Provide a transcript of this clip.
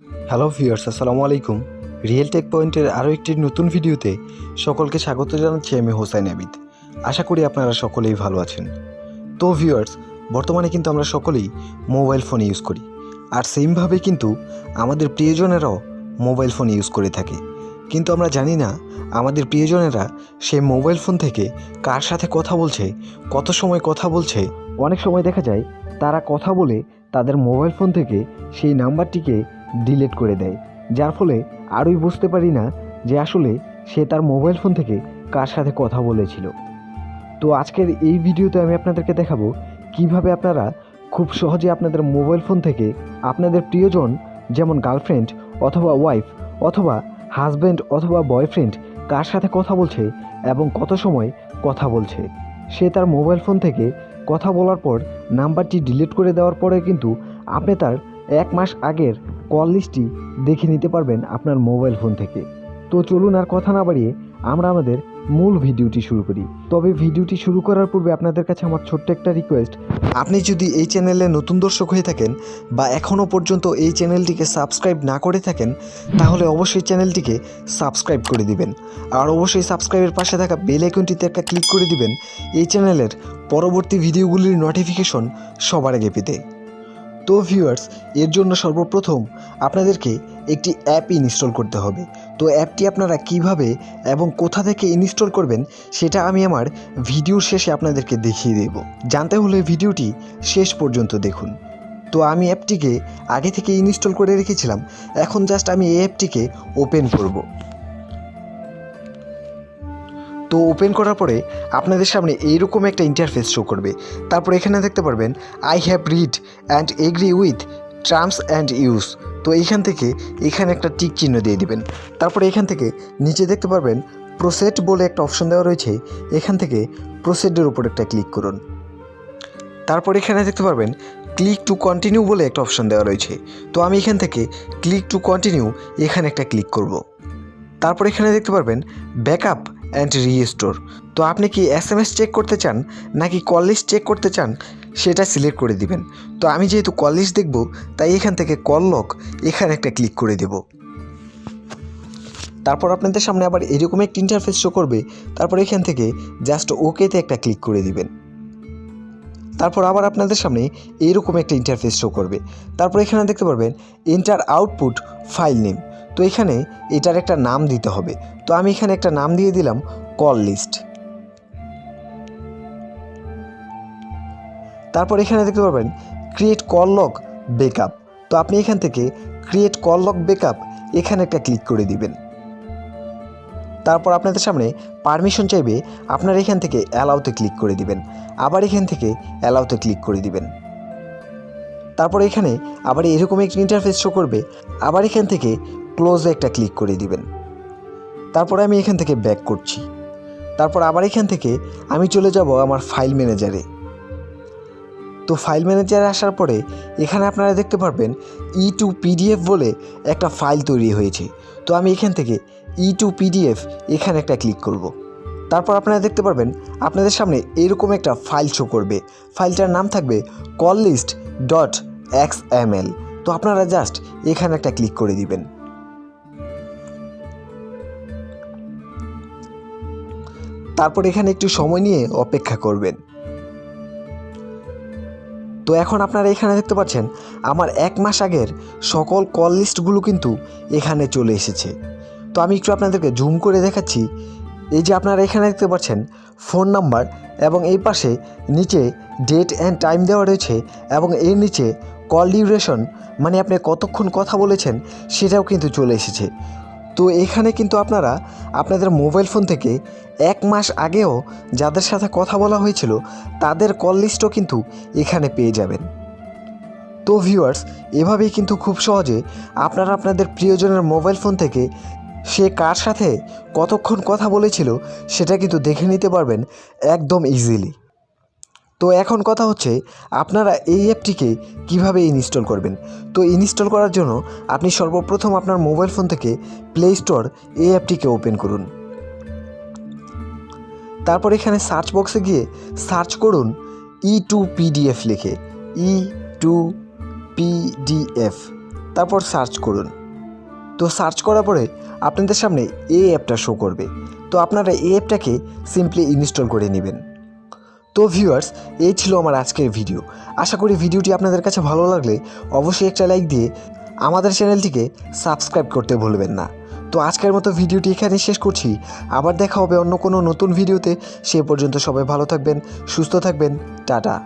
Hello viewers, আসসালামু আলাইকুম। Real take পয়েন্টের আরও একটি নতুন ভিডিওতে সকলকে স্বাগত জানাচ্ছি। আমি হোসাইন আবিদ। আশা করি আপনারা সকলেই ভালো আছেন। তো ভিউয়ার্স, বর্তমানে কিন্তু আমরা সকলেই মোবাইল ফোন ইউজ করি, আর সেমভাবে কিন্তু আমাদের প্রিয়জনেরাও মোবাইল ফোন ইউজ করে থাকে। কিন্তু আমরা জানি না আমাদের প্রিয়জনেরা সেই মোবাইল ফোন থেকে কার সাথে কথা বলছে, কত সময় কথা বলছে। অনেক সময় দেখা যায় তারা কথা বলে তাদের মোবাইল ফোন থেকে সেই নাম্বারটিকে ডিলিট করে দেয়, যার ফলে আরই বুঝতে পারি না যে আসলে সে তার মোবাইল ফোন থেকে কার সাথে কথা বলেছিল। তো আজকের এই ভিডিওতে আমি আপনাদেরকে দেখাবো কিভাবে আপনারা খুব সহজে আপনাদের মোবাইল ফোন থেকে আপনাদের প্রিয়জন, যেমন গার্লফ্রেন্ড অথবা ওয়াইফ অথবা হাজব্যান্ড অথবা বয়ফ্রেন্ড কার সাথে কথা বলছে এবং কত সময় কথা বলছে, সে তার মোবাইল ফোন থেকে কথা বলার পর নাম্বারটি ডিলিট করে দেওয়ার পরে কিন্তু আপনি তার 1 মাস আগের কল লিস্টটি দেখে নিতে পারবেন আপনার মোবাইল ফোন থেকে। তো চলুন আর কথা না বাড়িয়ে আমরা আমাদের মূল ভিডিওটি শুরু করি। তবে ভিডিওটি শুরু করার পূর্বে আপনাদের কাছে আমার ছোট্ট একটা রিকোয়েস্ট, আপনি যদি এই চ্যানেলে নতুন দর্শক হয়ে থাকেন বা এখনও পর্যন্ত এই চ্যানেলটিকে সাবস্ক্রাইব না করে থাকেন, তাহলে অবশ্যই চ্যানেলটিকে সাবস্ক্রাইব করে দিবেন। আর অবশ্যই সাবস্ক্রাইবের পাশে থাকা বেল আইকনটিতে একটা ক্লিক করে দিবেন এই চ্যানেলের পরবর্তী ভিডিওগুলির নোটিফিকেশন সবার আগে পেতে। তো ভিউয়ার্স, এর জন্য সর্বপ্রথম আপনাদেরকে একটি অ্যাপ ইনস্টল করতে হবে। তো অ্যাপটি আপনারা কিভাবে এবং কোথা থেকে ইনস্টল করবেন সেটা আমি আমার ভিডিওর শেষে আপনাদেরকে দেখিয়ে দেব। জানতে হলে ভিডিওটি শেষ পর্যন্ত দেখুন। তো আমি অ্যাপটিকে আগে থেকে ইনস্টল করে রেখেছিলাম, এখন জাস্ট আমি এই অ্যাপটিকে ওপেন করব। তো ওপেন করার পরে আপনাদের সামনে এইরকম একটা ইন্টারফেস শো করবে। তারপর এখানে দেখতে পারবেন I have read and agree with terms and use. তো এইখান থেকে এখানে একটা টিক চিহ্ন দিয়ে দিবেন। তারপরে এখান থেকে নিচে দেখতে পারবেন প্রসেড বলে একটা অপশন দেওয়া রয়েছে, এখান থেকে প্রসেডের উপর একটা ক্লিক করুন। তারপর এখানে দেখতে পারবেন ক্লিক টু কন্টিনিউ বলে একটা অপশন দেওয়া রয়েছে। তো আমি এখান থেকে ক্লিক টু কন্টিনিউ এখানে একটা ক্লিক করব। তারপর এখানে দেখতে পারবেন ব্যাকআপ অ্যান্ড রিস্টোর। তো আপনি কি SMS চেক করতে চান নাকি কল লিস্ট চেক করতে চান সেটা সিলেক্ট করে দিবেন। তো আমি যেহেতু কল লিস্ট দেখব, তাই এখান থেকে কল লক এখানে একটা ক্লিক করে দেব। তারপর আপনাদের সামনে আবার এরকম একটা ইন্টারফেস শো করবে। তারপর এখান থেকে জাস্ট ওকেতে একটা ক্লিক করে দিবেন। তারপর আবার আপনাদের সামনে এইরকম একটা ইন্টারফেস শো করবে। তারপর এখানে দেখতে পারবেন এন্টার আউটপুট ফাইল নেম। তো এখানে এটার একটা নাম দিতে হবে। তো আমি এখানে একটা নাম দিয়ে দিলাম কল লিস্ট। তারপর এখানে দেখতে পারবেন ক্রিয়েট কল লগ ব্যাকআপ। তো আপনি এখান থেকে ক্রিয়েট কল লগ ব্যাকআপ এখানে একটা ক্লিক করে দিবেন। তারপর আপনাদের সামনে পারমিশন চাইবে, আপনারা এখান থেকে অ্যালাউতে ক্লিক করে দিবেন। আবার এখান থেকে অ্যালাউতে ক্লিক করে দিবেন। তারপর এখানে আবার এরকম একটা ইন্টারফেস শো করবে, আবার এখান থেকে ক্লোজে একটা ক্লিক করে দিবেন। তারপরে আমি এখান থেকে ব্যাক করছি। তারপর আবার এখান থেকে আমি চলে যাব আমার ফাইল ম্যানেজারে। তো ফাইল ম্যানেজারে আসার পরে এখানে আপনারা দেখতে পারবেন E2PDF বলে একটা ফাইল তৈরি হয়েছে। তো আমি এখান থেকে E2PDF এখানে একটা ক্লিক করব। তারপর আপনারা দেখতে পারবেন আপনাদের সামনে এরকম একটা ফাইল শো করবে। ফাইলটার নাম থাকবে calllist.xml। তো আপনারা জাস্ট এখানে একটা ক্লিক করে দিবেন। তারপর এখানে একটু সময় নিয়ে অপেক্ষা করবেন। তো এখন আপনারা এখানে দেখতে পাচ্ছেন আমার 1 মাস আগের সকল কল লিস্টগুলো কিন্তু এখানে চলে এসেছে। তো আমি একটু আপনাদেরকে জুম করে দেখাচ্ছি। এই যে আপনারা এখানে দেখতে পাচ্ছেন ফোন নাম্বার এবং এই পাশে নিচে ডেট অ্যান্ড টাইম দেওয়া রয়েছে এবং এর নিচে কল ডিউরেশন, মানে আপনি কতক্ষণ কথা বলেছেন সেটাও কিন্তু চলে এসেছে। তো এখানে কিন্তু আপনারা আপনাদের মোবাইল ফোন থেকে 1 মাস আগেও যাদের সাথে কথা বলা হয়েছিল তাদের কল লিস্টও কিন্তু এখানে পেয়ে যাবেন। তো ভিউয়ার্স, এভাবেই কিন্তু খুব সহজে আপনারা আপনাদের প্রিয়জনের মোবাইল ফোন থেকে সে কার সাথে কতক্ষণ কথা বলেছিল সেটা কিন্তু দেখে নিতে পারবেন একদম ইজিলি। তো এখন কথা হচ্ছে আপনারা এই অ্যাপটিকে কিভাবে ইনস্টল করবেন। তো ইনস্টল করার জন্য আপনি সর্বপ্রথম আপনার মোবাইল ফোন থেকে প্লে স্টোর এই অ্যাপটিকে ওপেন করুন। তারপর এখানে সার্চ বক্সে গিয়ে সার্চ করুন E2PDF লিখে, E2PDF। তারপর সার্চ করুন। তো সার্চ করার পরে আপনাদের সামনে এই অ্যাপটা শো করবে। তো আপনারা এই অ্যাপটাকে সিম্পলি ইনস্টল করে নেবেন। তো ভিউয়ার্স, এই ছিল আমার আজকের ভিডিও। আশা করি ভিডিওটি আপনাদের কাছে ভালো লাগলে অবশ্যই একটা লাইক দিয়ে আমাদের চ্যানেলটিকে সাবস্ক্রাইব করতে ভুলবেন না। তো আজকের মতো ভিডিওটি এখানেই শেষ করছি। আবার দেখা হবে অন্য কোনো নতুন ভিডিওতে। সে পর্যন্ত সবাই ভালো থাকবেন, সুস্থ থাকবেন। টাটা।